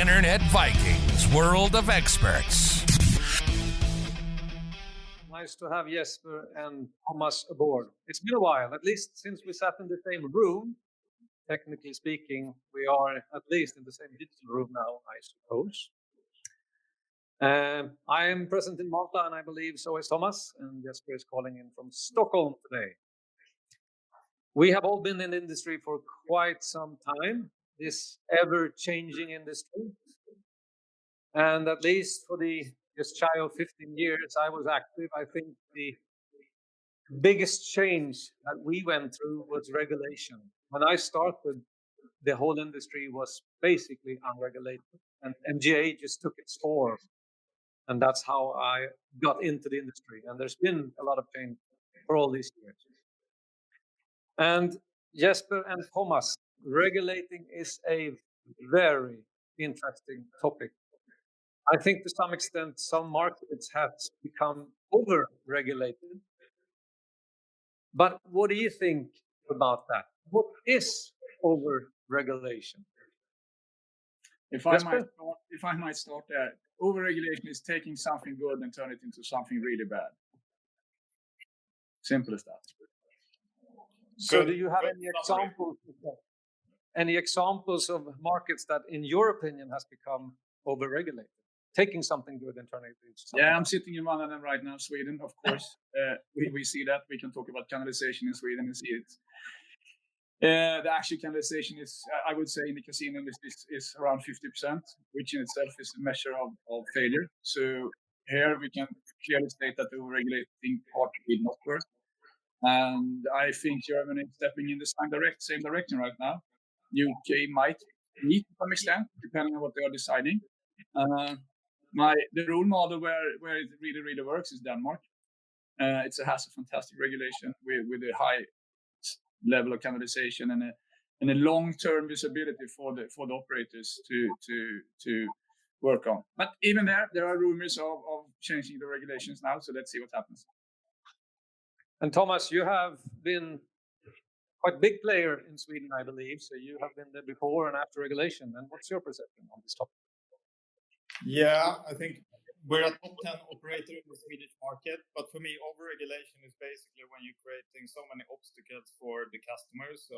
Internet Vikings World of Experts. Nice to have Jesper and Tomas aboard. It's been a while, at least since we sat in the same room. Technically speaking, we are at least in the same digital room now, I suppose. I am present in Malta, and I believe so is Tomas, and Jesper is calling in from Stockholm today. We have all been in the industry for quite some time, this ever-changing industry. And at least for the just shy of 15 years I was active, I think the biggest change that we went through was regulation. When I started, the whole industry was basically unregulated, and MGA just took its form. And that's how I got into the industry. And there's been a lot of change for all these years. And Jesper and Tomas, regulating is a very interesting topic. I think to some extent, some markets have become over-regulated. But what do you think about that? What is over-regulation? If I might start there, over-regulation is taking something good and turn it into something really bad. Simple as that. So do you have any examples of markets that, in your opinion, has become over-regulated? Taking something good and turning it into something bad. I'm sitting in one of them right now, Sweden, of course. We see that. We can talk about canalization in Sweden and see it. The actual canalization is, I would say, in the casino industry is around 50%, which in itself is a measure of failure. So here we can clearly state that the over-regulating part will not work. And I think Germany is stepping in the same direction right now. UK might need to some extent, depending on what they are deciding. The rule model where it really, really works is Denmark. It has a fantastic regulation with a high level of canalization and a long-term visibility for the operators to work on. But even there are rumors of changing the regulations now. So let's see what happens. And Tomas, you have been quite a big player in Sweden, I believe. So you have been there before and after regulation. And what's your perception on this topic? Yeah, I think we're a top 10 operator in the Swedish market. But for me, over-regulation is basically when you're creating so many obstacles for the customers. So,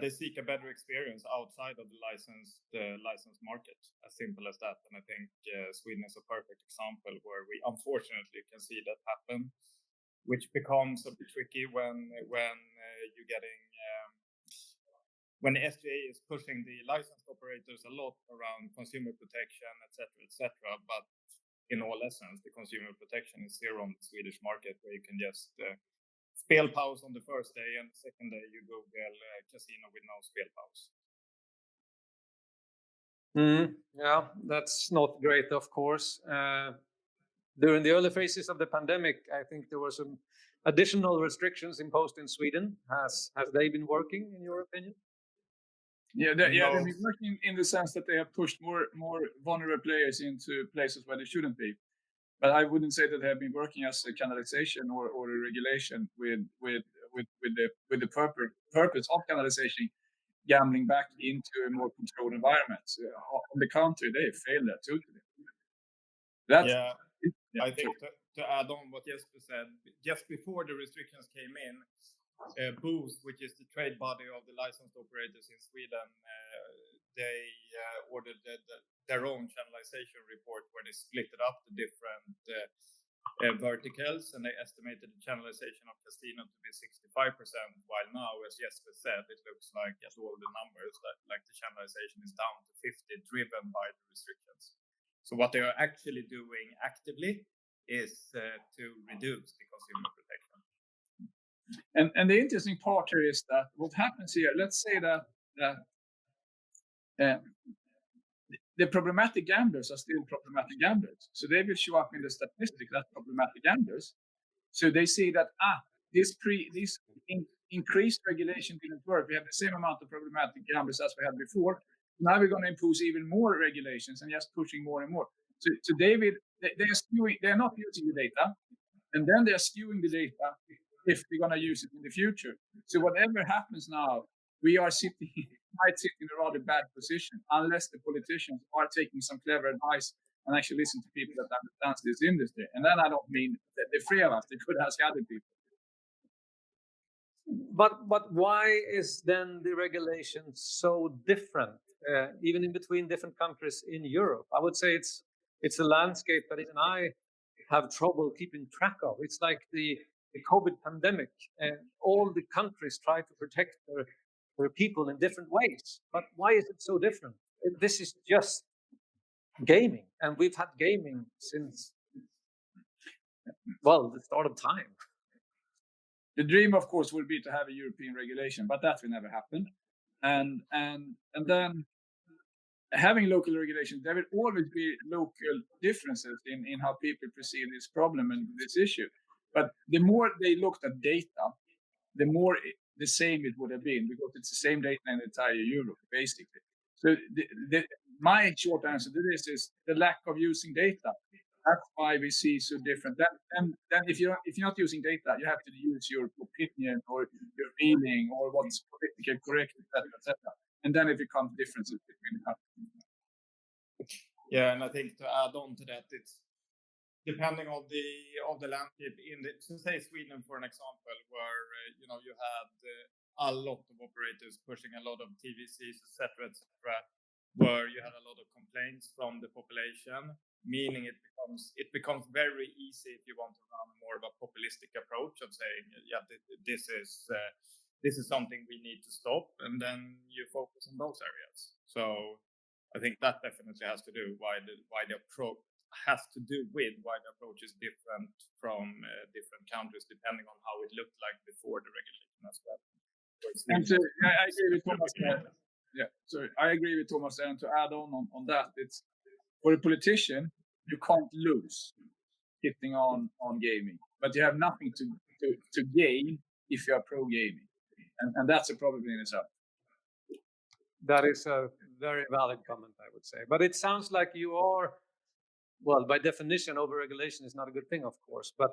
they seek a better experience outside of the licensed market. As simple as that. And I think Sweden is a perfect example where we unfortunately can see that happen, which becomes a bit tricky when you're getting when the SGA is pushing the licensed operators a lot around consumer protection, etc. But in all essence, the consumer protection is zero on the Swedish market, where you can just spelpaus on the first day, and the second day you Google casino with no spelpaus. Yeah, that's not great, of course. During the early phases of the pandemic, I think there were some additional restrictions imposed in Sweden. Has they been working, in your opinion? They've been working in the sense that they have pushed more vulnerable players into places where they shouldn't be. But I wouldn't say that they have been working as a canalization or a regulation with the purpose of canalization, gambling back into a more controlled environment. On the contrary, they failed that totally. I think to add on what Jesper said, just before the restrictions came in, Boost, which is the trade body of the licensed operators in Sweden, they ordered their own channelization report where they split it up to different verticals, and they estimated the channelization of casino to be 65%, while now, as Jesper said, it looks like at all the numbers that like the channelization is down to 50, driven by the restrictions. So what they are actually doing actively is to reduce the consumer protection. And the interesting part here is that what happens here, let's say that the problematic gamblers are still problematic gamblers. So they will show up in the statistics as problematic gamblers. So they see that, this increased regulation didn't work. We have the same amount of problematic gamblers as we had before. Now we're going to impose even more regulations and just pushing more and more. So David, they're not using the data, and then they're skewing the data if we're going to use it in the future. So whatever happens now we are sitting might sit in a rather bad position unless the politicians are taking some clever advice and actually listen to people that understand this industry. And then I don't mean the three of us; they could ask other people. But why is then the regulation so different, even in between different countries in Europe? I would say it's a landscape that even I have trouble keeping track of. It's like the COVID pandemic, and all the countries try to protect their people in different ways. But why is it so different? This is just gaming, and we've had gaming since, well, the start of time. The dream, of course, would be to have a European regulation, but that will never happen. And then having local regulation, there will always be local differences in how people perceive this problem and this issue. But the more they looked at data, the more the same it would have been, because it's the same data in entire Europe, basically. So my short answer to this is the lack of using data. That's why we see so different. Then if you're not using data, you have to use your opinion or your feeling or what's politically correct, etc. And then it becomes differences between the countries. Yeah, and I think to add on to that, it's depending on the landscape so say Sweden, for an example, where you had a lot of operators pushing a lot of TVCs, etc., where you had a lot of complaints from the population, meaning it becomes very easy if you want to run more of a populistic approach of saying, yeah, this is something we need to stop, and then you focus on those areas. So I think that definitely has to do why the approach is different from different countries depending on how it looked like before the regulation as well. And so, I agree with Thomas. I agree with Thomas. And to add on that, it's for a politician, you can't lose hitting on gaming, but you have nothing to gain if you are pro gaming, and that's a problem in itself. That is a very valid comment, I would say. But it sounds like you are, well, by definition, overregulation is not a good thing, of course. But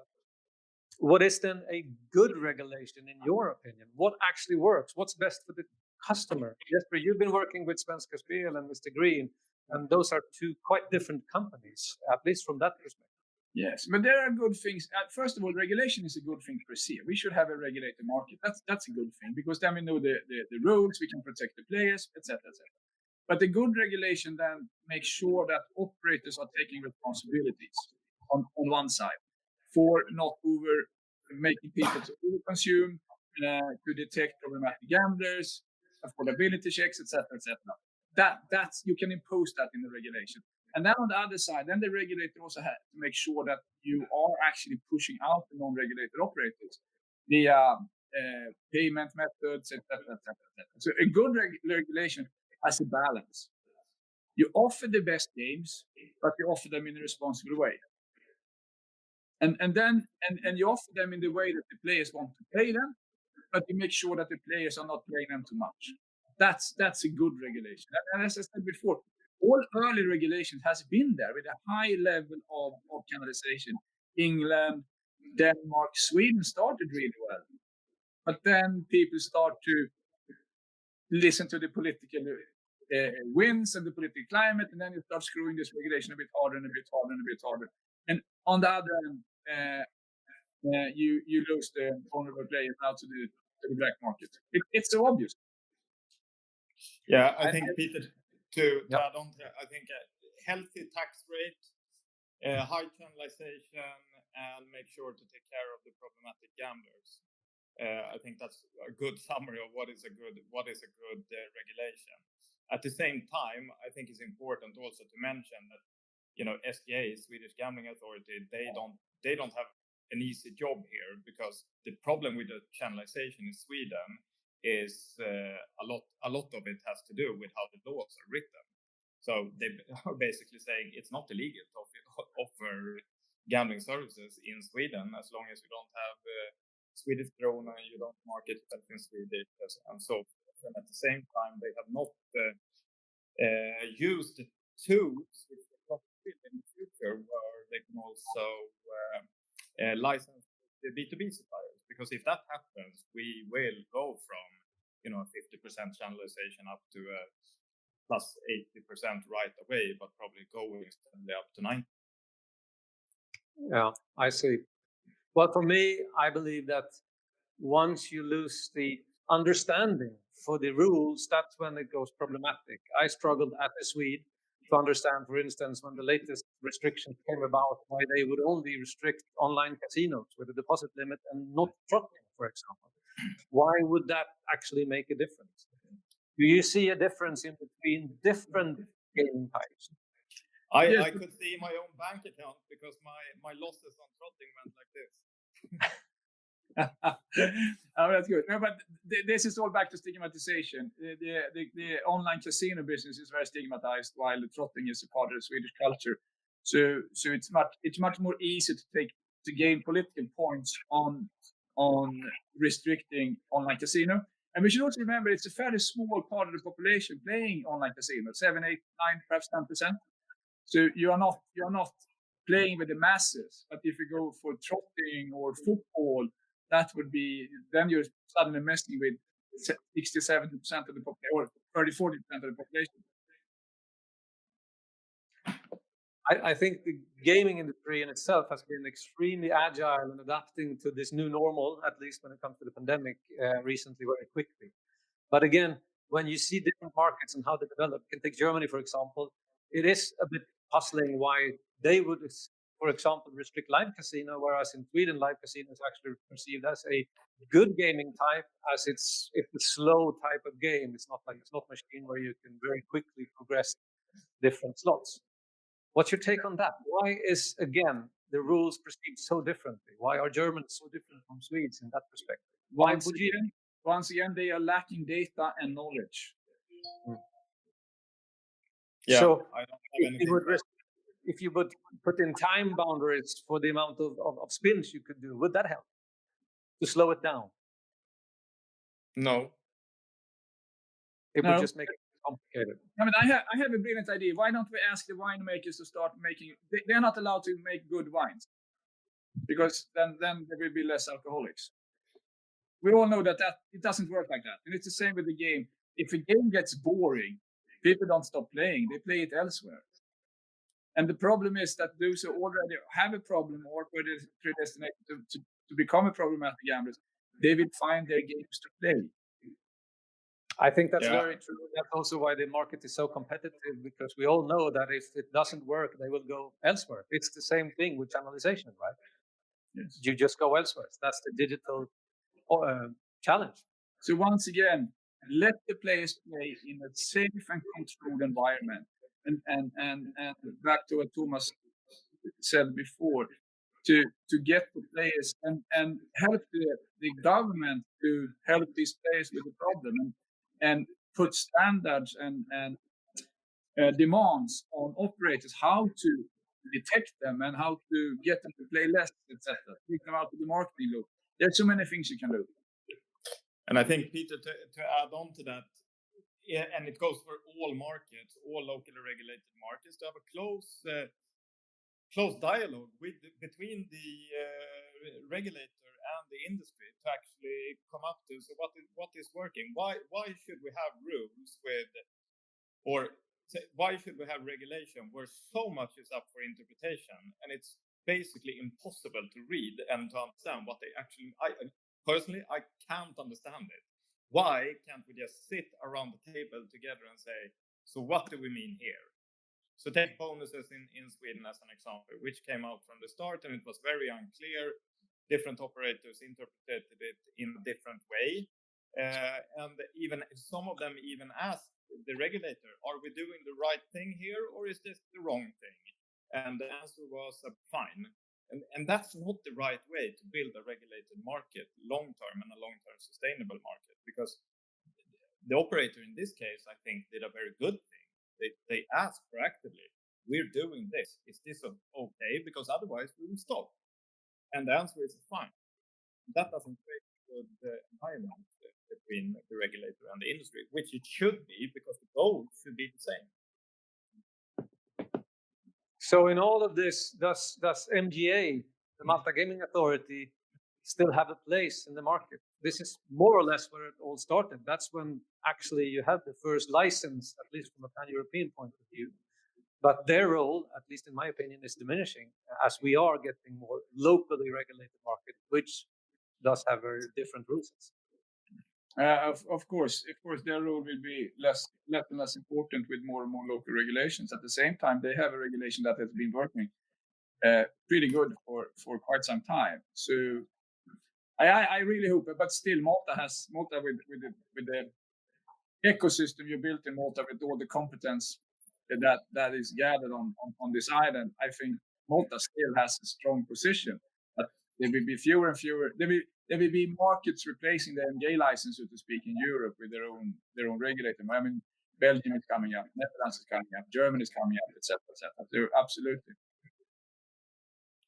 what is then a good regulation in your opinion? What actually works? What's best for the customer? Jesper, you've been working with Svenska Spel and Mr. Green, and those are two quite different companies, at least from that perspective. Yes, but there are good things. First of all, regulation is a good thing per se. We should have a regulated market. That's a good thing, because then we know the rules, we can protect the players, etc., etc. But the good regulation then makes sure that operators are taking responsibilities on one side for not making people to overconsume, to detect problematic gamblers, affordability checks, etc., etc. That's you can impose that in the regulation. And then on the other side, then the regulator also has to make sure that you are actually pushing out the non-regulated operators via payment methods, etc., etc., etc. So a good regulation has a balance. You offer the best games, but you offer them in a responsible way. And you offer them in the way that the players want to play them, but you make sure that the players are not playing them too much. That's a good regulation. And as I said before, all early regulation has been there with a high level of channelization. England, Denmark, Sweden started really well. But then people start to listen to the political winds and the political climate, and then you start screwing this regulation a bit harder and a bit harder and a bit harder. And on the other end, you lose the vulnerable players out to the black market. It's so obvious. Yeah, I think, Peter, to add on to that, I think a healthy tax rate, high channelization, and make sure to take care of the problematic gamblers. I think that's a good summary of what is a good regulation. At the same time, I think it's important also to mention that SGA, Swedish Gambling Authority, they don't have an easy job here, because the problem with the channelization in Sweden is a lot of it has to do with how the laws are written. So they are basically saying it's not illegal to offer gambling services in Sweden as long as you don't have Swedish krona and you don't market yourself in Swedish and so forth. And at the same time, they have not used tools which they probably in the future, where they can also license the B2B suppliers. Because if that happens, we will go from 50% channelization up to plus 80% right away, but probably going steadily up to 90. Yeah, I see. Well, for me, I believe that once you lose the understanding for the rules, that's when it goes problematic. I struggled as a Swede to understand, for instance, when the latest restrictions came about, why they would only restrict online casinos with a deposit limit and not trotting, for example. Why would that actually make a difference? Do you see a difference in between different gaming types? I could see my own bank account because my losses on trotting went like this. Oh, that's good. No, but this is all back to stigmatization. The online casino business is very stigmatized, while the trotting is a part of the Swedish culture. So it's much more easy to gain political points on restricting online casino. And we should also remember it's a fairly small part of the population playing online casino, 7, 8, 9, perhaps 10%. So you're not playing with the masses. But if you go for trotting or football, that would be, then you're suddenly messing with 60, 70% of the population, or 30, 40% of the population. I think the gaming industry in itself has been extremely agile in adapting to this new normal, at least when it comes to the pandemic recently, very quickly. But again, when you see different markets and how they develop, you can take Germany, for example, it is a bit puzzling why they would, for example, restrict live casino, whereas in Sweden, live casino is actually perceived as a good gaming type, as it's a slow type of game. It's not like a slot machine where you can very quickly progress different slots. What's your take on that? Why is, again, the rules perceived so differently? Why are Germans so different from Swedes in that perspective? Why would you? Once again, they are lacking data and knowledge. Yeah, So I don't have anything. if you would put in time boundaries for the amount of spins you could do, would that help to slow it down? No. It would just make it complicated. I mean, I have a brilliant idea. Why don't we ask the winemakers to start making? They're not allowed to make good wines because then there will be less alcoholics. We all know that it doesn't work like that, and it's the same with the game. If a game gets boring, people don't stop playing; they play it elsewhere. And the problem is that those who already have a problem or were predestinated to become a problematic gamblers, they will find their games to play. I think that's very true. That's also why the market is so competitive, because we all know that if it doesn't work, they will go elsewhere. It's the same thing with channelization, right? Yes. You just go elsewhere. That's the digital challenge. So once again, let the players play in a safe and controlled environment. And back to what Tomas said before, to get the players and help the government to help these players with the problem and put standards and demands on operators how to detect them and how to get them to play less, etc. Take them out of the marketing loop. There's so many things you can do. And I think, Peter, to add on to that, and it goes for all markets, all locally regulated markets, to have a close dialogue between the regulator and the industry to actually come up to what is working. Why should we have rules why should we have regulation where so much is up for interpretation and it's basically impossible to read and to understand what they actually? Personally, I can't understand it. Why can't we just sit around the table together and say, so what do we mean here? So take bonuses in Sweden as an example, which came out from the start and it was very unclear. Different operators interpreted it in a different way. And even some of them even asked the regulator, are we doing the right thing here or is this the wrong thing? And the answer was fine. And that's not the right way to build a regulated market long-term and a long-term sustainable market, because the operator in this case, I think, did a very good thing. They asked proactively, we're doing this. Is this okay? Because otherwise we will stop. And the answer is fine. That doesn't create a good environment between the regulator and the industry, which it should be, because the goal should be the same. So in all of this, does MGA, the Malta Gaming Authority, still have a place in the market. This is more or less where it all started. That's when actually you had the first license, at least from a pan-European point of view. But their role, at least in my opinion, is diminishing as we are getting more locally regulated market, which does have very different rules. Of course, their role will be less and less important with more and more local regulations. At the same time, they have a regulation that has been working pretty good for quite some time. So I really hope, but still, Malta with the ecosystem you built in Malta, with all the competence that is gathered on this island, I think Malta still has a strong position. But there will be fewer and fewer. There will be markets replacing the MJ license, so to speak, in Europe with their own regulator. I mean, Belgium is coming up, Netherlands is coming up, Germany is coming up, etc., etc. They're absolutely.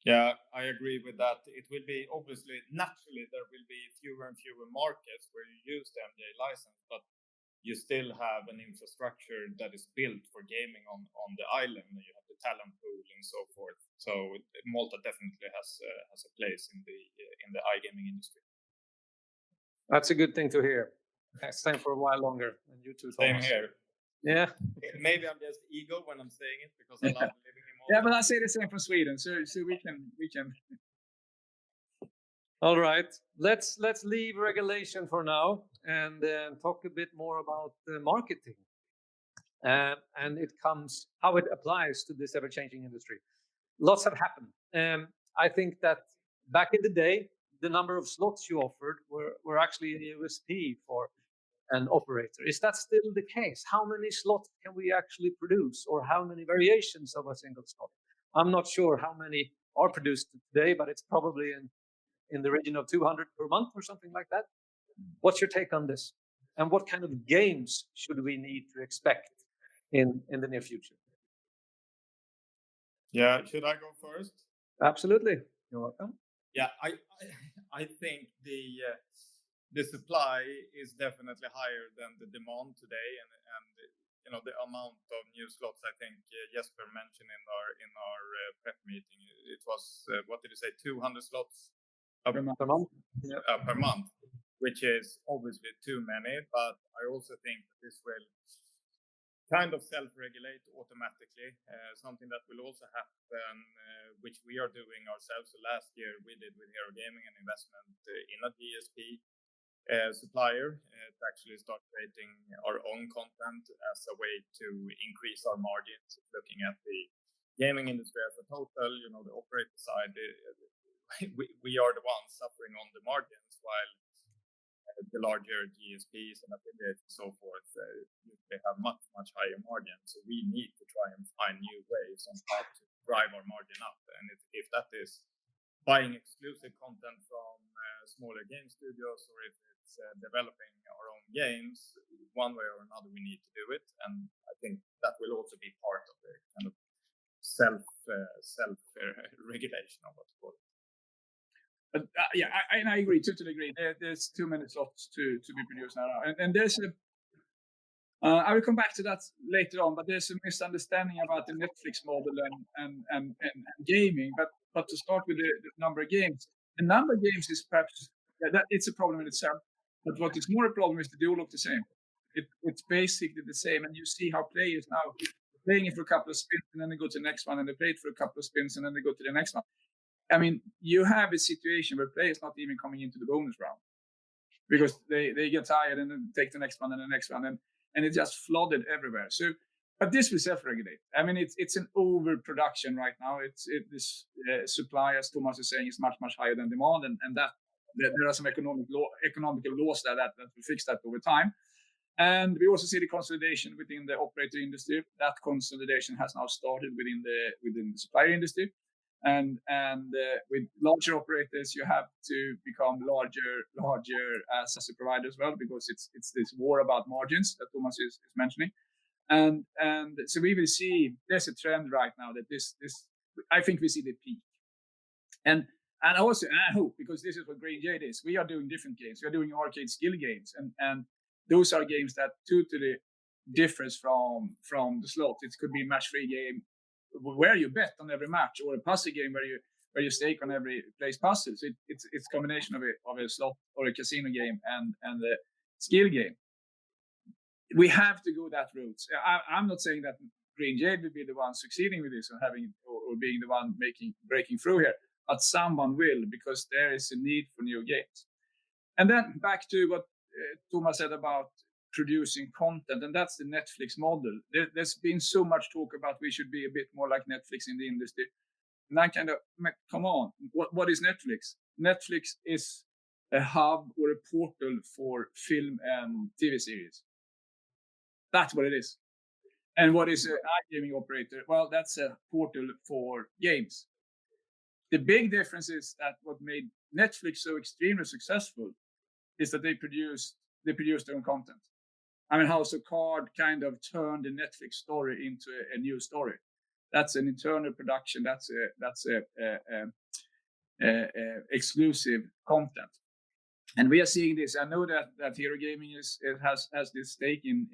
Yeah, I agree with that. It will be obviously naturally there will be fewer and fewer markets where you use the MJ license, but you still have an infrastructure that is built for gaming on the island. You have the talent pool and so forth. So Malta definitely has a place in the iGaming industry. That's a good thing to hear. Staying for a while longer, and you too, Thomas. Same here. Yeah. Maybe I'm just ego when I'm saying it because I love living in Malta. Yeah, but I say the same for Sweden. So we can. All right, let's leave regulation for now and talk a bit more about marketing and how it applies to this ever-changing industry. Lots have happened. I think that back in the day, the number of slots you offered were actually a USP for an operator. Is that still the case? How many slots can we actually produce, or how many variations of a single slot? I'm not sure how many are produced today, but it's probably in the region of 200 per month or something like that. What's your take on this? And what kind of games should we need to expect in the near future? Yeah, should I go first? Absolutely. You're welcome. Yeah, I think the supply is definitely higher than the demand today, and you know the amount of new slots. I think Jesper mentioned in our prep meeting, it was what did you say, 200 slots per month? Yeah. Per month, which is obviously too many. But I also think that this will kind of self-regulate automatically. Something that will also happen, which we are doing ourselves. So last year we did with Hero Gaming an investment in a DSP supplier to actually start creating our own content as a way to increase our margins. Looking at the gaming industry as a total, you know, the operator side, we are the ones suffering on the margins, while the larger DSPs and affiliates and so forth, they have much higher margins. So we need to try and find new ways on how to drive our margin up. And if that is buying exclusive content from smaller game studios, or if it's developing our own games, one way or another we need to do it. And I think that will also be part of the kind of self regulation of what to call it. But yeah, I agree, totally agree. There's too many slots to be produced now, and there's I will come back to that later on. But there's a misunderstanding about the Netflix model and gaming. But to start with the number of games, the number of games is perhaps that it's a problem in itself. But what is more a problem is they do look the same. It's basically the same, and you see how players now playing it for a couple of spins and then they go to the next one, and they play it for a couple of spins and then they go to the next one. I mean, you have a situation where players not even coming into the bonus round because they get tired and then take the next one and the next one, and it's just flooded everywhere. So, but this will self-regulate. I mean, it's an overproduction right now. This supply, as Thomas is saying, is much higher than demand, and that there are some economical laws that will fix that over time. And we also see the consolidation within the operator industry. That consolidation has now started within the supplier industry. And with larger operators, you have to become larger as a provider as well, because it's this war about margins that Thomas is mentioning. And so we will see there's a trend right now that this I think we see the peak. And also I hope, because this is what Green Jade is, we are doing different games. We are doing arcade skill games, and those are games that totally differs from the slots. It could be a match-free game where you bet on every match, or a puzzle game where you stake on every place puzzle. So it's a combination of a slot or a casino game and a skill game. We have to go that route. I'm not saying that Green Jade will be the one succeeding with this or being the one breaking through here, but someone will, because there is a need for new games. And then back to what Tomas said about producing content, and that's the Netflix model. There's been so much talk about we should be a bit more like Netflix in the industry. And I kind of, come on, what is Netflix? Netflix is a hub or a portal for film and TV series. That's what it is. And what is an iGaming operator? Well, that's a portal for games. The big difference is that what made Netflix so extremely successful is that they produce their own content. I mean, House of Cards kind of turned the Netflix story into a new story. That's an internal production. That's exclusive content. And we are seeing this. I know that Hero Gaming has this stake in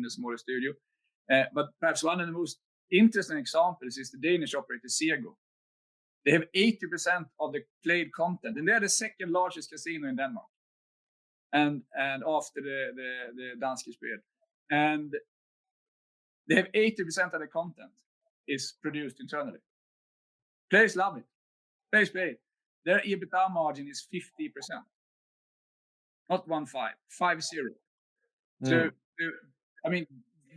a smaller studio, but perhaps one of the most interesting examples is the Danish operator Sego. They have 80% of the played content, and they're the second largest casino in Denmark, and after the Danske Spil, and they have 80% of the content is produced internally. Players love it. Players play it. Their EBITDA margin is 50%. Not 1.5, 50. So, I mean,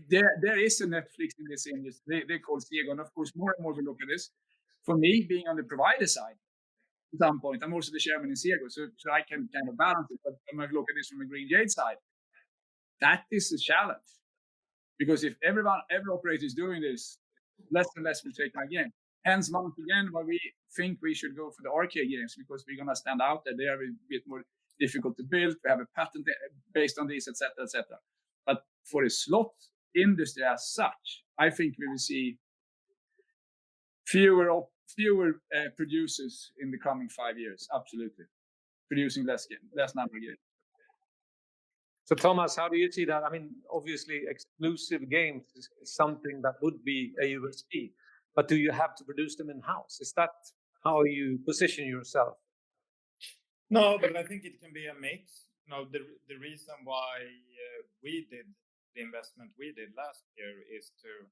there is a Netflix in this industry. They call Sego, and of course, more and more we look at this. For me, being on the provider side, at some point, I'm also the chairman in Sego, so I can kind of balance it. But when I look at this from a Green Jade side, that is a challenge, because if every operator is doing this, less and less will take my game. Hence, once again, why we think we should go for the arcade games, because we're going to stand out there. They are a bit more difficult to build. We have a patent based on this, etc., etc. But for the slot industry as such, I think we will see fewer producers in the coming 5 years. Absolutely, producing less number of games. So, Thomas, how do you see that? I mean, obviously, exclusive games is something that would be a USP, but do you have to produce them in-house? Is that how you position yourself? No, but I think it can be a mix. No, the reason why we did the investment we did last year is to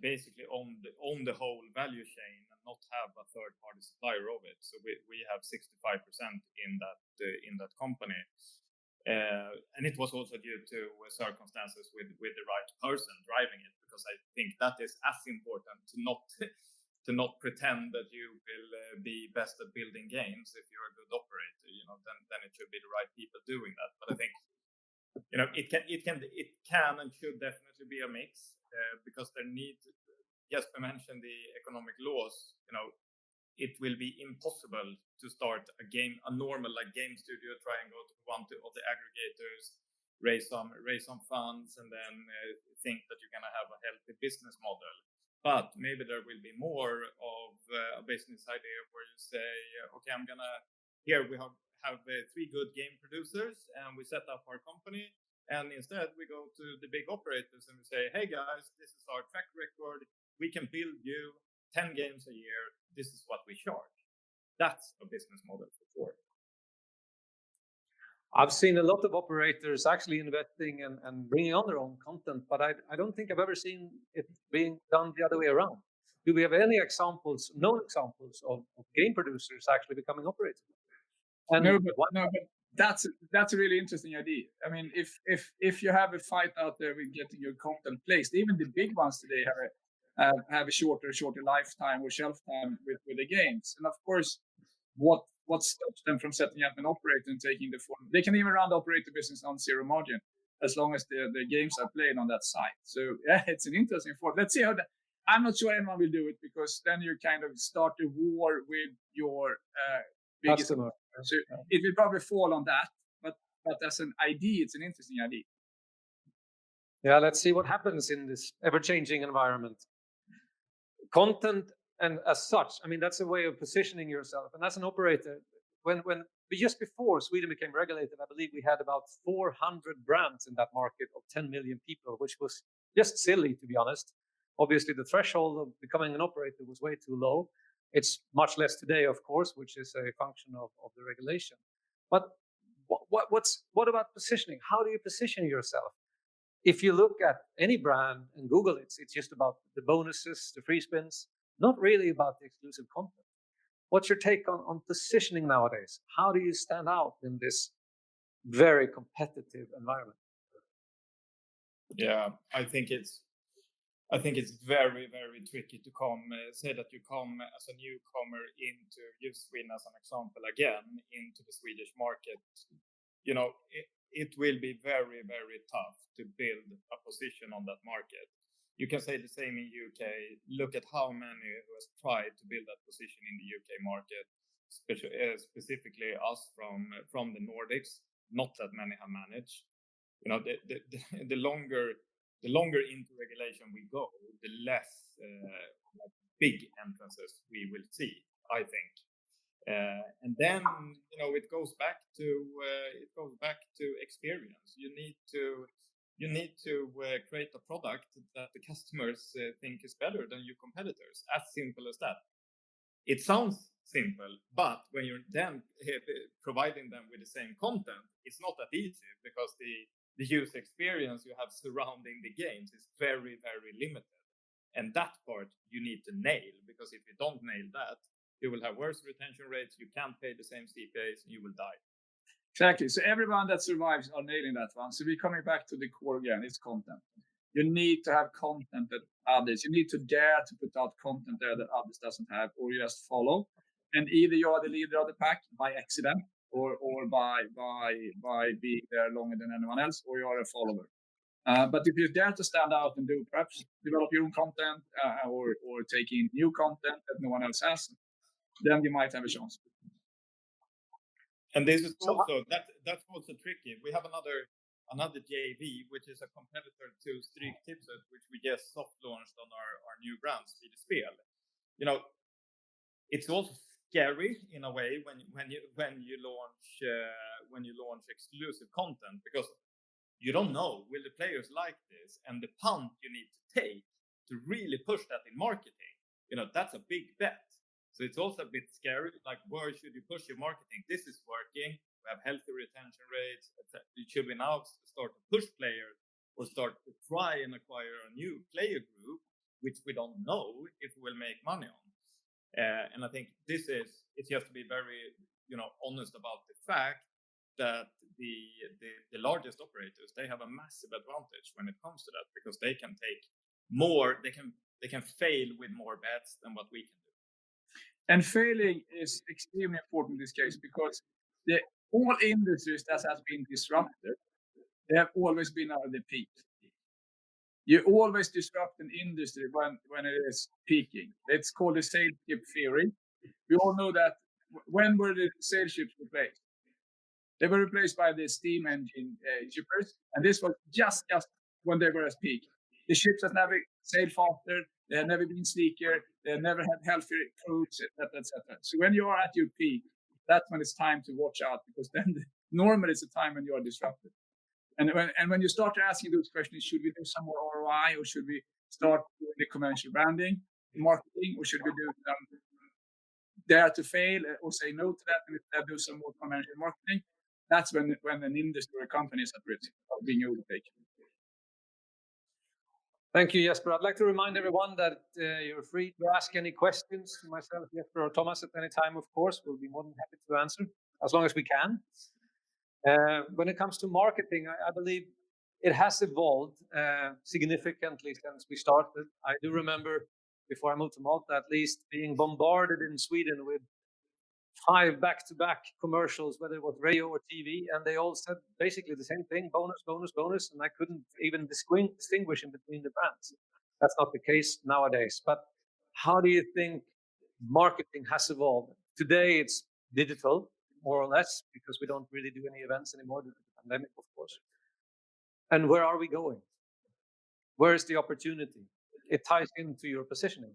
basically own the whole value chain and not have a third-party supplier of it. So we have 65% in that company. And it was also due to circumstances with the right person driving it, because I think that is as important to not pretend that you will be best at building games. If you're a good operator, then it should be the right people doing that. But I think it can and should definitely be a mix, because Jesper mentioned the economic laws. It will be impossible to start a normal game studio, try and go to one of the aggregators, raise some funds, and then think that you're going to have a healthy business model. But maybe there will be more of a business idea where you say, okay, here we have 3 good game producers, and we set up our company, and instead we go to the big operators and we say, hey guys, this is our track record. We can build you 10 games a year. This is what we charge. That's a business model for sure. I've seen a lot of operators actually investing and bringing on their own content, but I don't think I've ever seen it being done the other way around. Do we have any known examples of game producers actually becoming operators? No, but that's a really interesting idea. I mean, if you have a fight out there with getting your content placed, even the big ones today have a shorter lifetime or shelf time with the games. And of course, what stops them from setting up an operator and taking the form? They can even run the operator business on zero margin, as long as the games are played on that site. So yeah, it's an interesting form. Let's see how that. I'm not sure anyone will do it, because then you kind of start a war with your biggest customer. So it will probably fall on that. But as an idea, it's an interesting idea. Yeah, let's see what happens in this ever-changing environment. Content, and as such, I mean, that's a way of positioning yourself. And as an operator, when just before Sweden became regulated, I believe we had about 400 brands in that market of 10 million people, which was just silly, to be honest. Obviously, the threshold of becoming an operator was way too low. It's much less today, of course, which is a function of the regulation. But what about positioning? How do you position yourself? If you look at any brand and Google it, it's just about the bonuses, the free spins, not really about the exclusive content. What's your take on positioning nowadays? How do you stand out in this very competitive environment? Yeah, I think it's very, very tricky to say that you come as a newcomer into, use Sweden as an example again, into the Swedish market. You know, it will be very, very tough to build a position on that market. You can say the same in UK. Look at how many who has tried to build that position in the UK market, specifically us from the Nordics. Not that many have managed. You know, the longer into regulation we go, the less big entrances we will see, I think. And then, you know, it goes back to experience. You need to create a product that the customers think is better than your competitors. As simple as that. It sounds simple, but when you're then providing them with the same content, it's not that easy, because the user experience you have surrounding the games is very, very limited. And that part you need to nail, because if you don't nail that, you will have worse retention rates, you can't pay the same CPAs, and you will die. Exactly. So everyone that survives are nailing that one. So we're coming back to the core again, it's content. You need to have content that others, you need to dare to put out content there that others doesn't have, or you just follow. And either you are the leader of the pack by accident, or by being there longer than anyone else, or you are a follower. But if you dare to stand out and do perhaps develop your own content, or take in new content that no one else has, then you might have a chance. And this is also that's also tricky. We have another JV, which is a competitor to Stryktipset, which we just soft launched on our new brand, Swedish Spel. You know, it's also scary in a way when you launch exclusive content, because you don't know, will the players like this? And the punt you need to take to really push that in marketing, you know, that's a big bet. So it's also a bit scary, like, where should you push your marketing? This is working, we have healthy retention rates, etc. Should we now start to push players, or start to try and acquire a new player group, which we don't know if we'll make money on? And I think it's just to be very, you know, honest about the fact that the largest operators, they have a massive advantage when it comes to that, because they can take more, they can fail with more bets than what we can do. And failing is extremely important in this case, because all industries that has been disrupted, they have always been out of the peak. You always disrupt an industry when it is peaking. It's called the sales ship theory. We all know that. When were the sales ships replaced? They were replaced by the steam engine shippers, and this was just when they were at peak. The ships have never sailed faster, they have never been sleeker, they have never had healthier crews, etc. So when you are at your peak, that's when it's time to watch out, because then normally it's a time when you are disrupted. And when you start asking those questions, should we do some more ROI, or should we start doing the conventional branding, marketing, or should we do dare to fail, or say no to that and do some more conventional marketing? That's when an industry or company is at risk of being overtaken. Thank you, Jesper. I'd like to remind everyone that you're free to ask any questions to myself, Jesper, or Thomas at any time, of course. We'll be more than happy to answer, as long as we can. When it comes to marketing, I believe it has evolved significantly since we started. I do remember, before I moved to Malta at least, being bombarded in Sweden with 5 back-to-back commercials, whether it was radio or TV, and they all said basically the same thing: bonus, bonus, bonus, and I couldn't even distinguish in between the brands. That's not the case nowadays. But how do you think marketing has evolved? Today it's digital, more or less, because we don't really do any events anymore due to the pandemic, of course. And where are we going? Where is the opportunity? It ties into your positioning.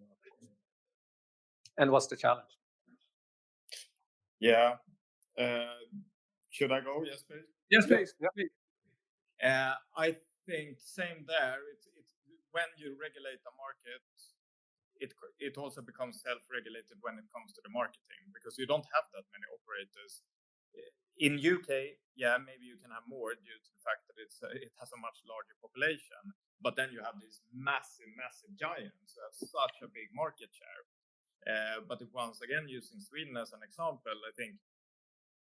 And what's the challenge? Yeah. Should I go? Yes, please. Yes, please. I think same there. It's when you regulate the market, it also becomes self-regulated when it comes to the marketing, because you don't have that many operators. In UK, yeah, maybe you can have more due to the fact that it has a much larger population. But then you have these massive giants who have such a big market share. But if once again using Sweden as an example, I think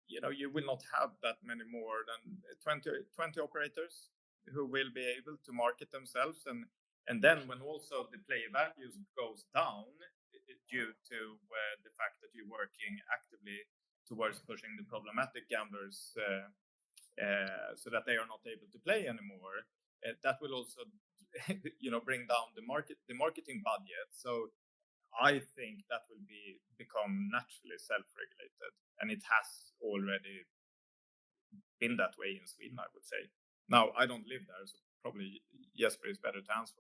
you will not have that many more than 20 operators who will be able to market themselves, and then when also the player values goes down due to the fact that you're working actively towards pushing the problematic gamblers so that they are not able to play anymore, that will also bring down the marketing budget. So I think that will become naturally self-regulated, and it has already been that way in Sweden, I would say. Now, I don't live there, so probably Jesper is better to answer.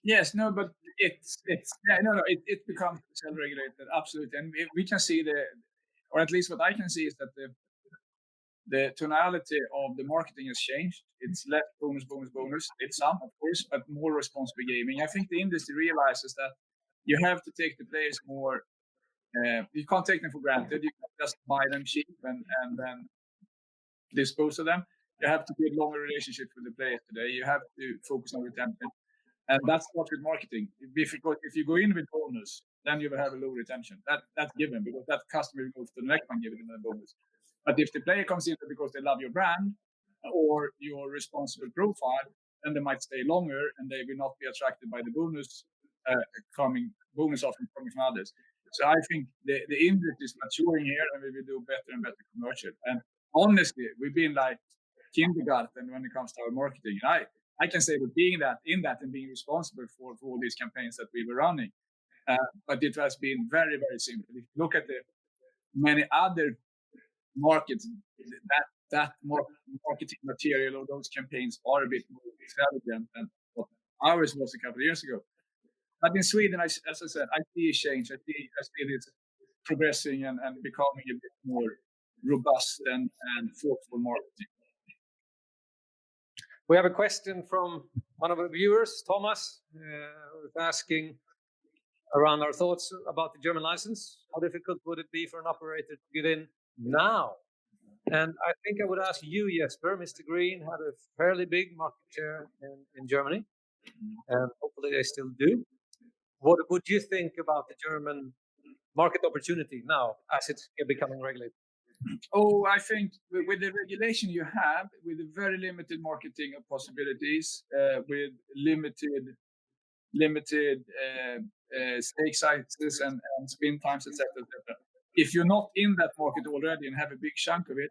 Yes, no, but it becomes self-regulated, absolutely, and we can see or at least what I can see is that the tonality of the marketing has changed. It's less bonus. It's some, of course, but more responsible gaming. I think the industry realizes that you have to take the players more. You can't take them for granted. You can't just buy them cheap and then dispose of them. You have to build longer relationships with the players today. You have to focus on retention. And that's what with marketing. If you go in with bonus, then you will have a low retention. That's given, because that customer will go to the next one giving them a bonus. But if the player comes in because they love your brand or your responsible profile, then they might stay longer and they will not be attracted by the bonus offering coming from others. So I think the industry is maturing here, and we will do better and better commercial. And honestly, we've been like kindergarten when it comes to our marketing. I can say that being in that and being responsible for all these campaigns that we were running, but it has been very, very simple. If you look at the many other markets, that marketing material or those campaigns are a bit more intelligent than what ours was a couple of years ago. But in Sweden, as I said, I see a change. I see this progressing and becoming a bit more robust and thoughtful marketing. We have a question from one of our viewers, Thomas, who's asking around our thoughts about the German license. How difficult would it be for an operator to get in now? And I think I would ask you, Jesper. Mr. Green had a fairly big market share in Germany, and hopefully they still do. What would you think about the German market opportunity now as it's becoming regulated? Oh, I think with the regulation you have, with the very limited marketing possibilities, with limited stake sizes and spin times, etc., if you're not in that market already and have a big chunk of it,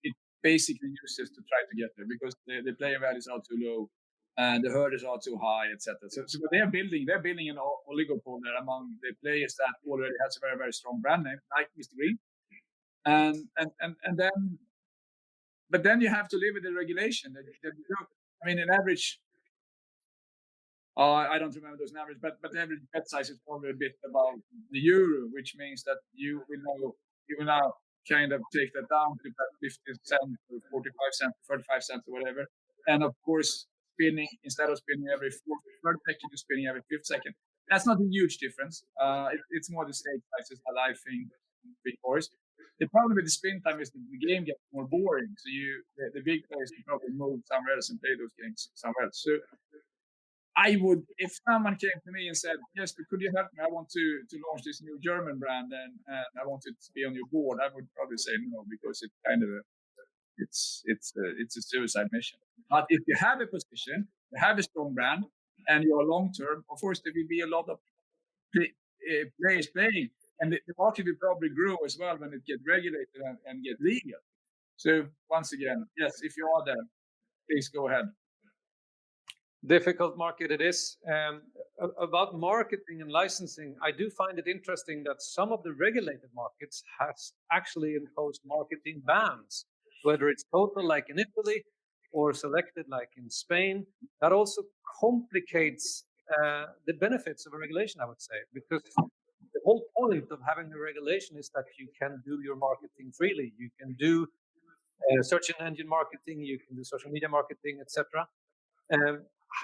it basically uses to try to get there, because the player values are too low and the hurdles are too high, etc. So they're building an oligopoly there among the players that already has a very, very strong brand name, like Mr. Green. And then you have to live with the regulation. I mean, an average, I don't remember those numbers, but the average bet size is probably a bit about the euro, which means that you will now kind of take that down to 50 cents or 45 cents, 35 cents or whatever. And of course, instead of spinning every third second, you're spinning every fifth second. That's not a huge difference. It's more the stake prices that I think because the problem with the spin time is that the game gets more boring. So the big players can probably move somewhere else and play those games somewhere else. So I would, if someone came to me and said, "Yes, but could you help me? I want to launch this new German brand and I want it to be on your board," I would probably say no, because it's kind of it's a suicide mission. But if you have a position, you have a strong brand, and you're long term, of course there will be a lot of players playing, and the market will probably grow as well when it gets regulated and get legal. So once again, yes, if you are there, please go ahead. Difficult market it is. About marketing and licensing, I do find it interesting that some of the regulated markets has actually imposed marketing bans, whether it's total like in Italy or selected like in Spain. That also complicates the benefits of a regulation, I would say, because the whole point of having a regulation is that you can do your marketing freely. You can do search engine marketing, you can do social media marketing, etc.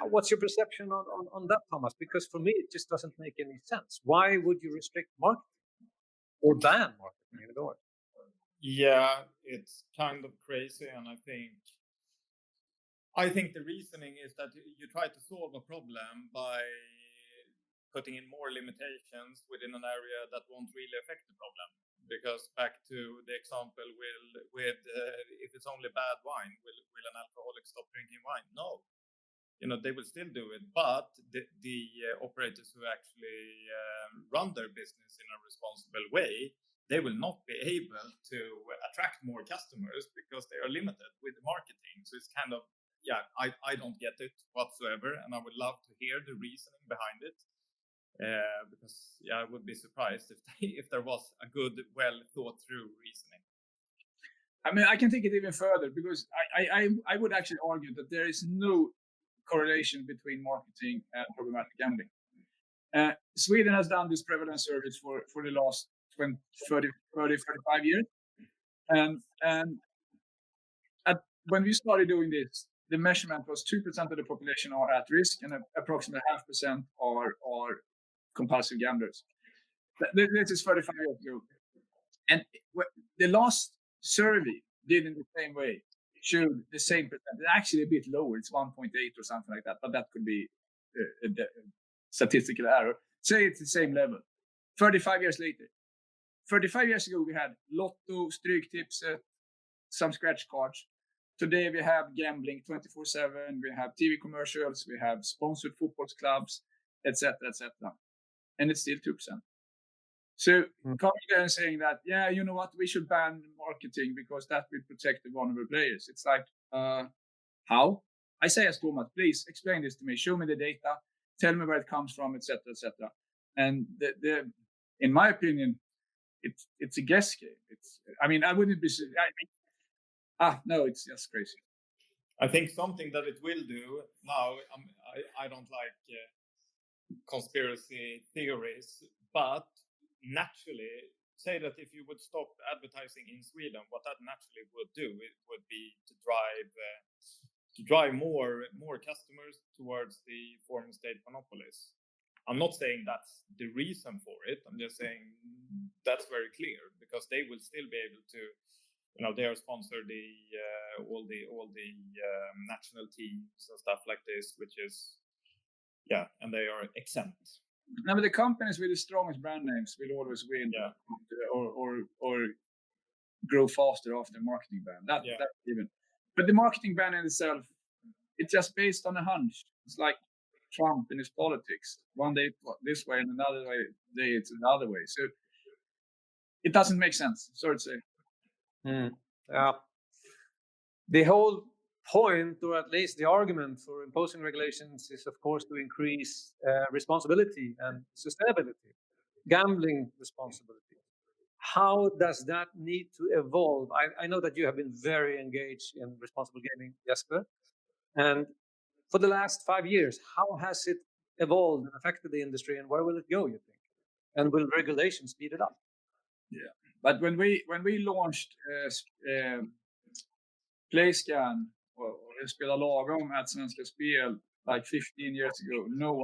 What's your perception on that, Thomas? Because for me, it just doesn't make any sense. Why would you restrict marketing or ban marketing in Norway? Yeah, it's kind of crazy, and I think the reasoning is that you try to solve a problem by putting in more limitations within an area that won't really affect the problem. Because back to the example with if it's only bad wine, will an alcoholic stop drinking wine? No, they will still do it, but the operators who actually run their business in a responsible way, they will not be able to attract more customers because they are limited with the marketing. So it's kind of, I don't get it whatsoever, and I would love to hear the reasoning behind it. Because I would be surprised if there was a good, well thought through reasoning. I mean, I can take it even further, because I would actually argue that there is no correlation between marketing and problematic gambling. Sweden has done this prevalence surveys for the last 30, 35 years. And when we started doing this, the measurement was 2% of the population are at risk, and approximately 0.5% are compulsive gamblers. This is 35 years ago. And the last survey did in the same way, showed the same percent. Actually a bit lower, it's 1.8 or something like that, but that could be a statistical error. Say it's the same level. 35 years later. 35 years ago, we had Lotto, Stryktipset, some scratch cards. Today we have gambling 24/7. We have TV commercials. We have sponsored football clubs, etc., etc. And it's still 2%. So coming there and saying that, you know what, we should ban marketing because that will protect the vulnerable players. It's like, how? I say as Thomas, please explain this to me. Show me the data. Tell me where it comes from, etc., etc. And in my opinion, it's a guess game. I wouldn't be. No, it's just crazy. I think something that it will do now. I don't like conspiracy theories, but naturally, say that if you would stop advertising in Sweden, what that naturally would do, it would be to drive more customers towards the former state monopolies. I'm not saying that's the reason for it. I'm just saying that's very clear, because they will still be able to, they are sponsored all the national teams and stuff like this, which is, and they are exempt. Now, but the companies with the strongest brand names will always win, or grow faster after marketing ban. That's given. But the marketing ban in itself, it's just based on a hunch. It's like Trump in his politics. One day this way, and another day it's another way. So it doesn't make sense. Sorry to say. The whole point, or at least the argument for imposing regulations, is of course to increase responsibility and sustainability, gambling responsibility. How does that need to evolve? I know that you have been very engaged in responsible gaming, Jesper, and for the last 5 years, how has it evolved and affected the industry, and where will it go, you think? And will regulations speed it up? Yeah, but when we launched PlayScan or Spela Lagom at Svenska Spel like 15 years ago, no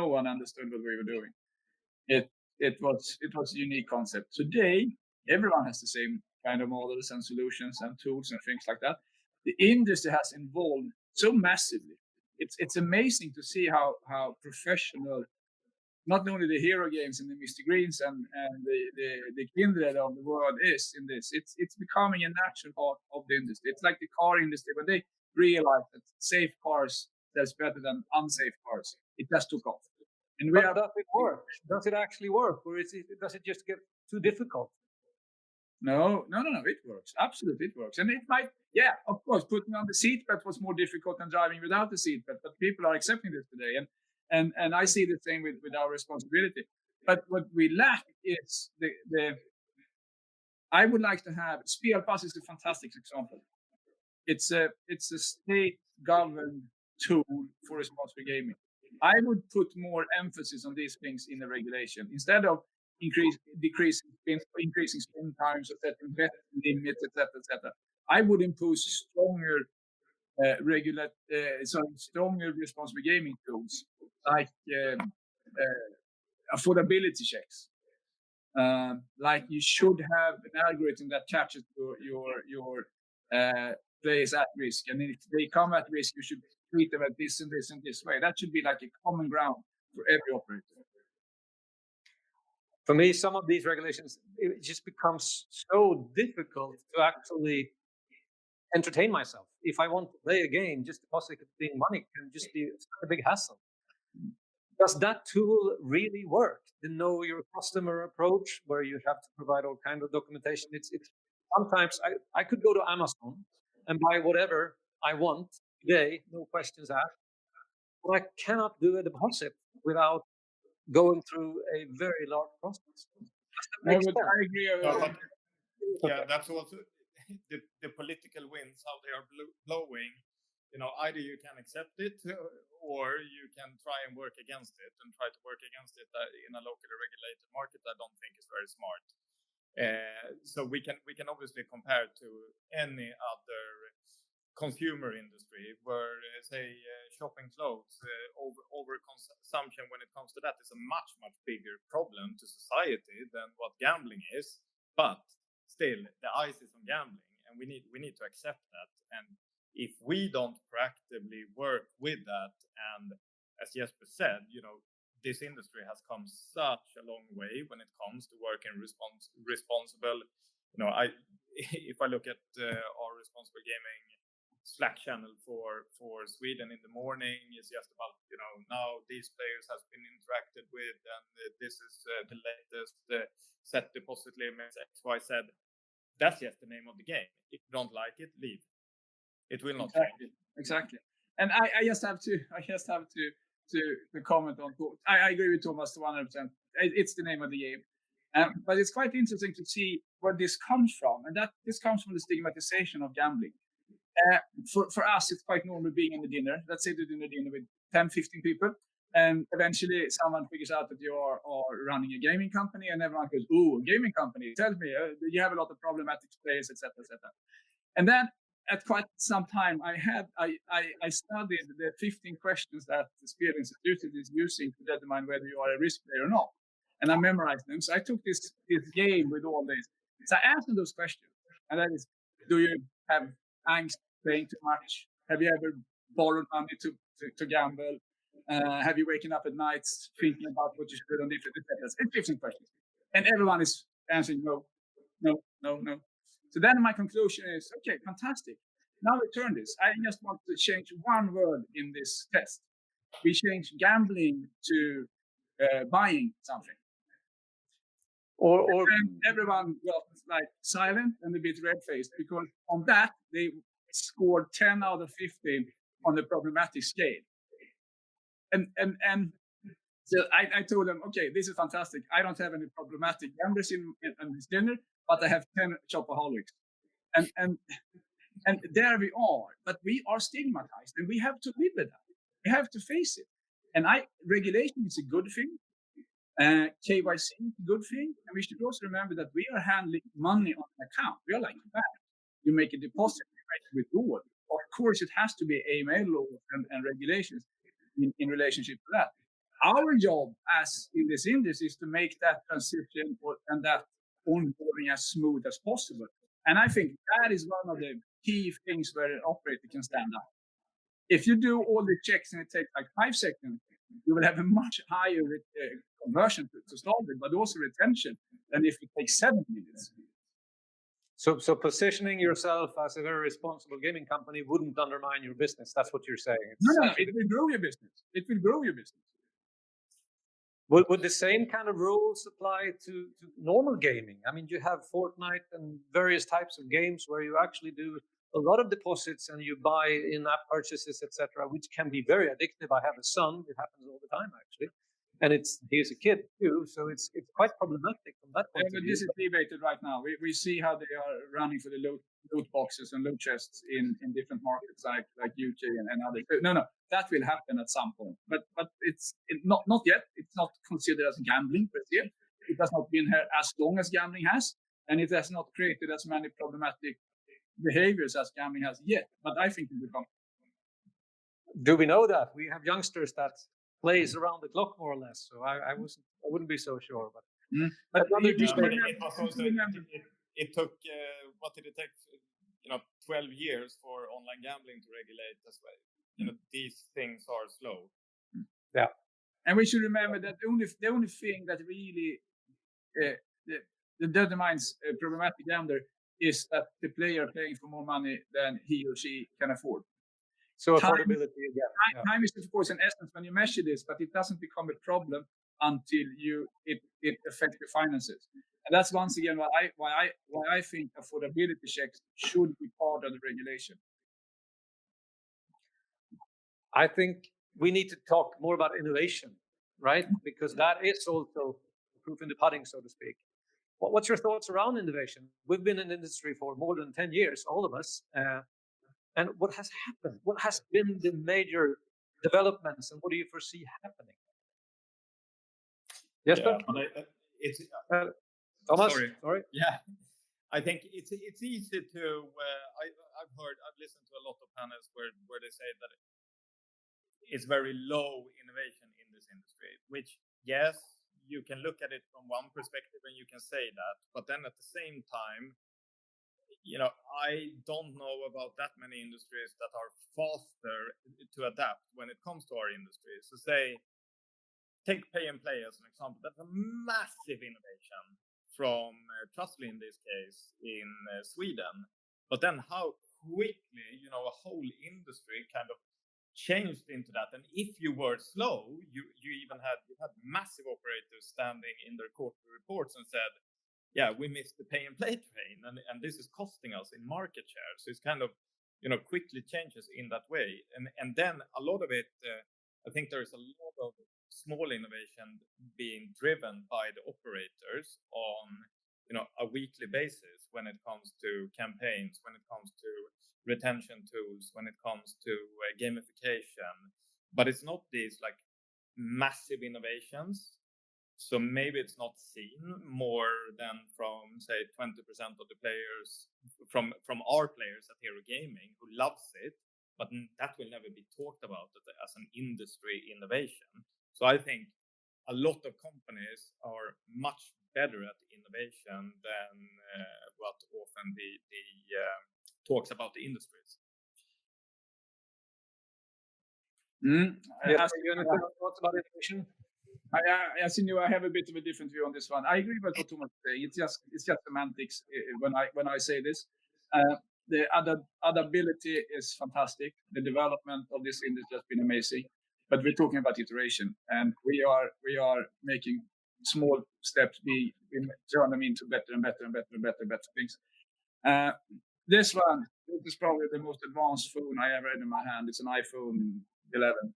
one understood what we were doing. It was a unique concept. Today, everyone has the same kind of models and solutions and tools and things like that. The industry has evolved so massively. It's amazing to see how professional not only the hero games and the Mr. Greens and the Kindred of the world is in this. It's becoming a natural part of the industry. It's like the car industry, when they realize that safe cars sells better than unsafe cars, it just took off. And does it work? Does it actually work, or does it just get too difficult? No, it works. Absolutely, it works. And it might, of course, putting on the seatbelt was more difficult than driving without the seatbelt, but people are accepting this today. And I see the same with our responsibility. But what we lack is I would like to have, Spelpass is a fantastic example. It's a state-governed tool for responsible gaming. I would put more emphasis on these things in the regulation instead of increasing spin times or setting bet limits, etc., etc. I would impose stronger stronger responsible gaming tools like affordability checks. Like you should have an algorithm that captures your players at risk, and if they come at risk, you should treat them at this and this and this way. That should be like a common ground for every operator. For me, some of these regulations, it just becomes so difficult to actually entertain myself. If I want to play a game, just depositing money can just be a big hassle. Does that tool really work? The know your customer approach, where you have to provide all kinds of documentation. It's sometimes I could go to Amazon and buy whatever I want today, no questions asked. But I cannot do a deposit without going through a very large process. I agree. Yeah, that's also the political winds, how they are blowing. Either you can accept it or you can try and work against it, and try to work against it in a locally regulated market. I don't think is very smart. So we can obviously compare to any other consumer industry where, say, shopping clothes, overconsumption when it comes to that is a much bigger problem to society than what gambling is. But still, the ice is on gambling, and we need to accept that. And if we don't proactively work with that, and as Jesper said, this industry has come such a long way when it comes to working responsible. If I look at our responsible gaming Slack channel for Sweden in the morning, is just about now these players has been interacted with, and this is the latest set deposit limits XYZ. That's just the name of the game. If you don't like it, leave. It will not change. Exactly. And I just have to comment on. I agree with Thomas 100%. It's the name of the game, but it's quite interesting to see where this comes from, and that this comes from the stigmatization of gambling. For us, it's quite normal being in the dinner. Let's say the dinner with 10, 15 people, and eventually someone figures out that you are running a gaming company, and everyone goes, "Ooh, a gaming company! Tell me, you have a lot of problematic players, etc., etc." And then, at quite some time, I studied the 15 questions that the Spiel Institute is using to determine whether you are a risk player or not, and I memorized them. So I took this game with all this. So I answered those questions, and that is: do you have angst playing too much? Have you ever borrowed money to gamble? Have you waken up at nights thinking about what you should do on different etc. It's 15 questions, and everyone is answering no. So then my conclusion is, okay, fantastic. Now return this. I just want to change one word in this test. We change gambling to buying something. And everyone got like silent and a bit red-faced, because on that they scored 10 out of 15 on the problematic scale. And so I told them, okay, this is fantastic. I don't have any problematic gamblers in this dinner, but I have 10 shopaholics. And there we are. But we are stigmatized, and we have to live with that. We have to face it. And regulation is a good thing. KYC is a good thing. And we should also remember that we are handling money on an account. We are like a bank. You make a deposit, you make a withdrawal. Of course, it has to be AML laws and regulations in relationship to that. Our job as in this industry is to make that transition and that onboarding as smooth as possible. And I think that is one of the key things where an operator can stand up. If you do all the checks and it takes like 5 seconds, you will have a much higher conversion to start with, but also retention than if it takes 7 minutes. So positioning yourself as a very responsible gaming company wouldn't undermine your business. That's what you're saying. No, it will grow your business. It will grow your business. Would the same kind of rules apply to normal gaming? I mean, you have Fortnite and various types of games where you actually do a lot of deposits and you buy in-app purchases, etc., which can be very addictive. I have a son; it happens all the time, actually, and he's a kid too, so it's quite problematic from that point of view. This is debated right now. We see how they are running for the loot boxes and loot chests in different markets like UK and others. No, that will happen at some point, but it's not yet. It's not considered as gambling per se. It has not been here as long as gambling has, and it has not created as many problematic behaviors as gambling has yet. But I think it will come. Do we know that? We have youngsters that plays around the clock more or less. So I wouldn't be so sure. But But another you should But remember, it was also it took what did it take? 12 years for online gambling to regulate as well. These things are slow. Yeah. And we should remember that the only thing that really determines a problematic gambler is that the player playing for more money than he or she can afford. So affordability again. Time is of course an essence when you measure this, but it doesn't become a problem until it affects your finances. And that's once again why I think affordability checks should be part of the regulation. I think we need to talk more about innovation, right? Because that is also proof in the pudding, so to speak. What's your thoughts around innovation? We've been in the industry for more than 10 years, all of us. And what has happened? What has been the major developments, and what do you foresee happening? Jesper? Yeah, Thomas? Sorry. Yeah, I think it's easy to. I've listened to a lot of panels where they say that it's very low innovation in this industry. Which yes, you can look at it from one perspective and you can say that, but then at the same time, I don't know about that many industries that are faster to adapt when it comes to our industry. So take pay and play as an example. That's a massive innovation from Trustly in this case in Sweden. But then how quickly, a whole industry kind of changed into that. And if you were slow, you had massive operators standing in their quarterly reports and said, yeah, we missed the pay and play train, and this is costing us in market share. So it's kind of, quickly changes in that way. And then a lot of it, I think there is a lot of small innovation being driven by the operators on, a weekly basis when it comes to campaigns, when it comes to retention tools, when it comes to gamification. But it's not these like massive innovations. So maybe it's not seen more than from, say, 20% of the players, from our players at Hero Gaming who loves it, but that will never be talked about as an industry innovation. So I think a lot of companies are much better at innovation than what often the talks about the industries. Yes, you have thoughts about innovation? As you know, I have a bit of a different view on this one. I agree with what Tomas said. It's just semantics when I say this. The adaptability is fantastic. The development of this industry has been amazing, but we're talking about iteration, and we are making small steps. We turn them into better and better and better and better and better things. This is probably the most advanced phone I ever had in my hand. It's an iPhone 11,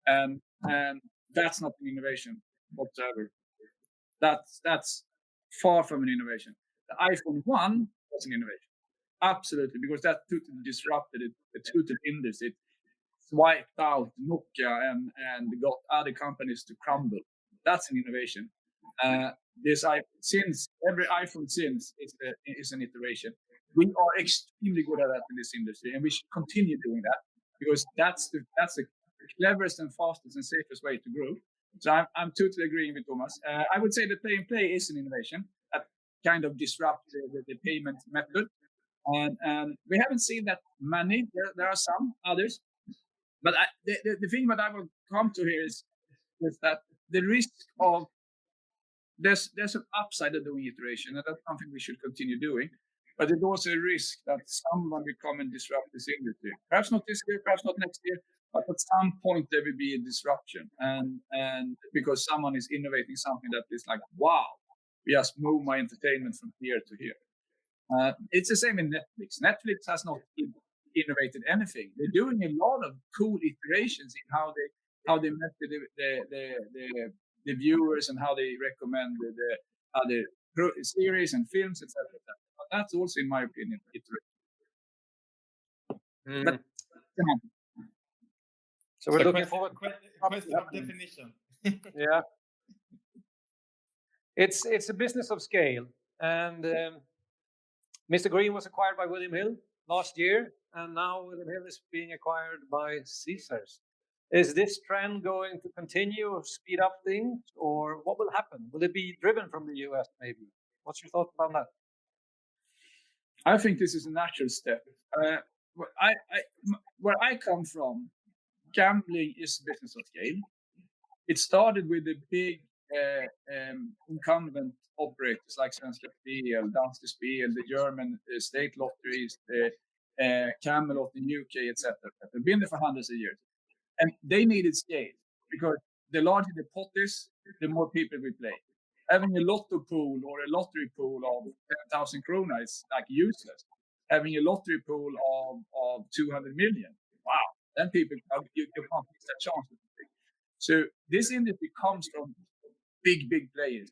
and that's not an innovation whatsoever. That's far from an innovation. The iPhone 1 was an innovation, absolutely, because that totally disrupted it. The total industry. It wiped out Nokia and got other companies to crumble. That's an innovation. Since every iPhone since is an iteration. We are extremely good at that in this industry, and we should continue doing that because that's the cleverest and fastest and safest way to grow. So I'm totally agreeing with Thomas. I would say that pay and play is an innovation that kind of disrupts the payment method, and we haven't seen that many. There are some others, but the thing that I will come to here is that the risk of there's an upside of doing iteration, and that's something we should continue doing. But there's also a risk that someone will come and disrupt this industry. Perhaps not this year, perhaps not next year, but at some point there will be a disruption, and because someone is innovating something that is like, wow, we just move my entertainment from here to here. It's the same in Netflix. Netflix has not innovated anything. They're doing a lot of cool iterations in how they method the viewers and how they recommend the other series and films, etc. But that's also, in my opinion, iteration. But, so we're looking forward. Question of definition. Yeah, it's a business of scale, and Mr. Green was acquired by William Hill last year. and now William Hill is being acquired by Caesars. Is this trend going to continue or speed up things, or what will happen? Will it be driven from the US maybe? What's your thought about that? I think this is a natural step. Where I come from, gambling is business of scale. It started with the big incumbent operators like Svenska Spel, Danske Spel, the German state lotteries, Camelot in UK, etc. They've been there for hundreds of years. And they needed scale because the larger the pot is, the more people will play. Having a lotto pool or a lottery pool of 10,000 krona is like useless. Having a lottery pool of 200 million, wow, then people, you can't miss that chance. So this industry comes from big players,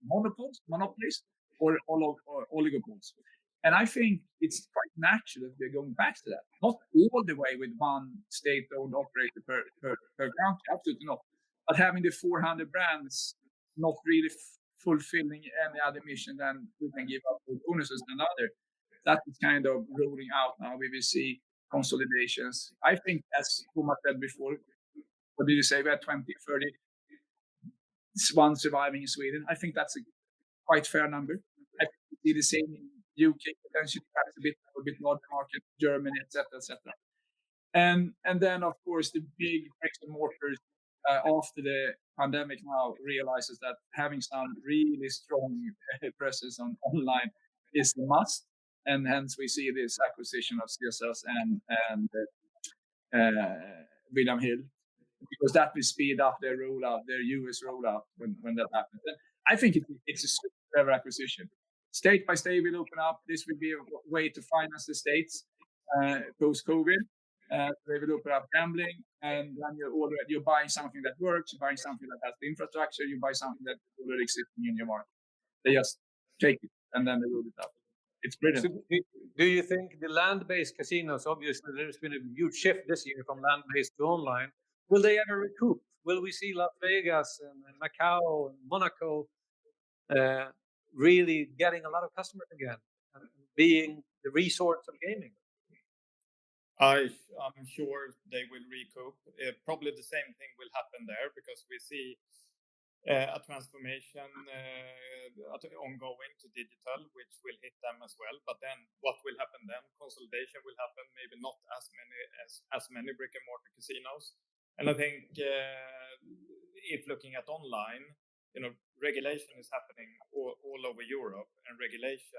monopolies, or oligopols. And I think it's quite natural that we're going back to that. Not all the way with one state-owned operator per country, absolutely not. But having the 400 brands not really fulfilling any other mission than we can give up bonuses than other. That is kind of rolling out now. We will see consolidations. I think, as Tomas said before, what did you say? We had 20, 30, one surviving in Sweden. I think that's a quite fair number. I think we see the same in UK, potentially perhaps a bit larger market, Germany, etc. And then, of course, the big bricks and mortars after the pandemic now realizes that having some really strong presence online is a must. And hence we see this acquisition of CSS and William Hill, because that will speed up their rollout, their US rollout when that happens. And I think it's a super clever acquisition. State by state will open up. This will be a way to finance the states post-COVID. They will open up gambling, and then you're buying something that works, you're buying something that has the infrastructure, you buy something that already existing in your market. They just take it and then they roll it up. It's brilliant. So do you think the land-based casinos, obviously there's been a huge shift this year from land-based to online, will they ever recoup? Will we see Las Vegas and Macau and Monaco really getting a lot of customers again, and being the resource of gaming? I'm sure they will recoup. Probably the same thing will happen there, because we see a transformation ongoing to digital, which will hit them as well. But then what will happen then? Consolidation will happen, maybe not as many brick and mortar casinos. And I think if looking at online, regulation is happening all over Europe, and regulation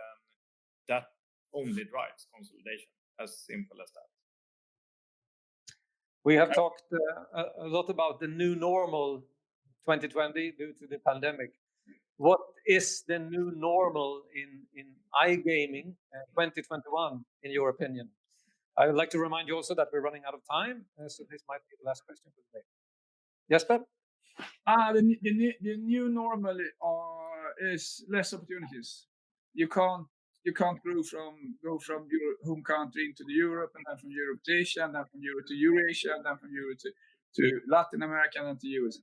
that only drives consolidation. As simple as that. We have talked a lot about the new normal 2020 due to the pandemic. What is the new normal in iGaming 2021, in your opinion? I would like to remind you also that we're running out of time, so this might be the last question for today. Jesper? The new normal is less opportunities. You can't go from your home country into Europe, and then from Europe to Asia, and then from Europe to Eurasia, and then from Europe to Latin America, and then to US.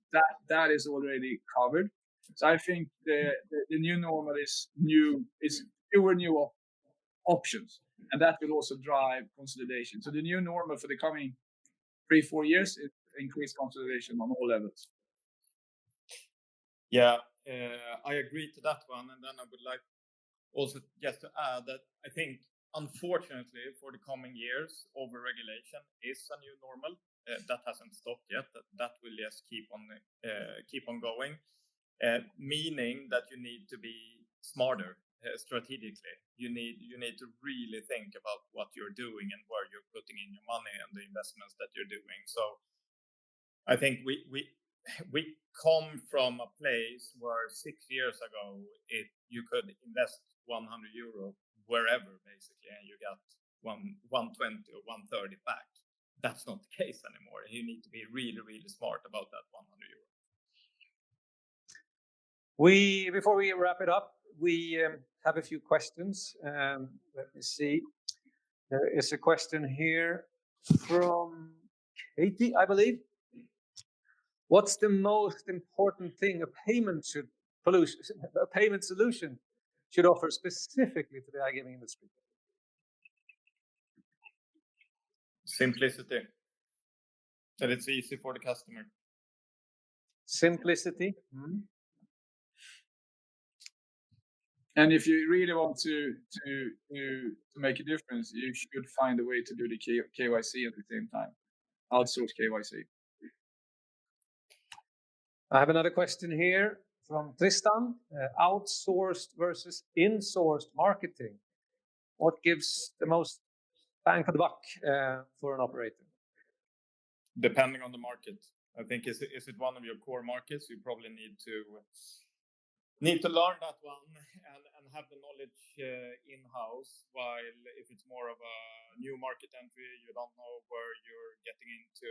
That is already covered. So I think the new normal is fewer new options, and that will also drive consolidation. So the new normal for the coming 3-4 years is increased consolidation on all levels. Yeah, I agree to that one, and then I would like also just to add that I think, unfortunately, for the coming years, over-regulation is a new normal. That hasn't stopped yet. That will just keep on going, meaning that you need to be smarter strategically. You need to really think about what you're doing and where you're putting in your money and the investments that you're doing. So I think we come from a place where 6 years ago you could invest 100 euro wherever, basically, and you got 120 or 130 back. That's not the case anymore. You need to be really, really smart about that 100 euro. Before we wrap it up, we have a few questions. Let me see. There is a question here from Katie, I believe. What's the most important thing a payment solution should offer specifically to the iGaming industry? Simplicity. That it's easy for the customer. Simplicity. And if you really want to make a difference, you should find a way to do the KYC at the same time. Outsource KYC. I have another question here from Tristan. Outsourced versus insourced marketing. What gives the most bang for the buck for an operator? Depending on the market. I think is it one of your core markets? You probably need to learn that one and have the knowledge in-house, while if it's more of a new market entry, you don't know where you're getting into,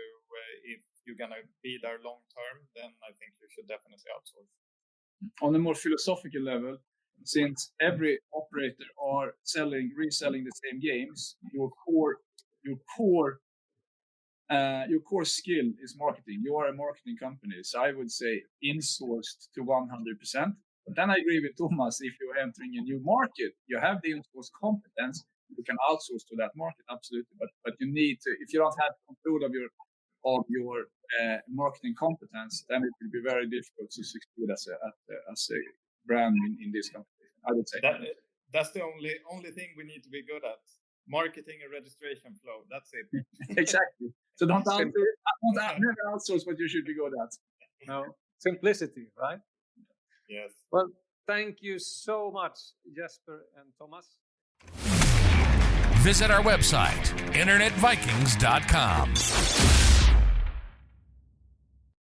if you're going to be there long term, then I think you should definitely outsource. On a more philosophical level, since every operator are reselling the same games, your core skill is marketing. You are a marketing company, so I would say insourced to 100%. But then I agree with Tomas. If you're entering a new market, you have the insourced competence. You can outsource to that market, absolutely. But you need to. If you don't have control of your marketing competence, then it will be very difficult to succeed as a brand in this company. I would say that's the only thing we need to be good at: marketing and registration flow. That's it. Exactly. So don't never outsource what you should be good at. No, simplicity, right? Yes. Well, thank you so much, Jesper and Tomas. Visit our website, internetvikings.com.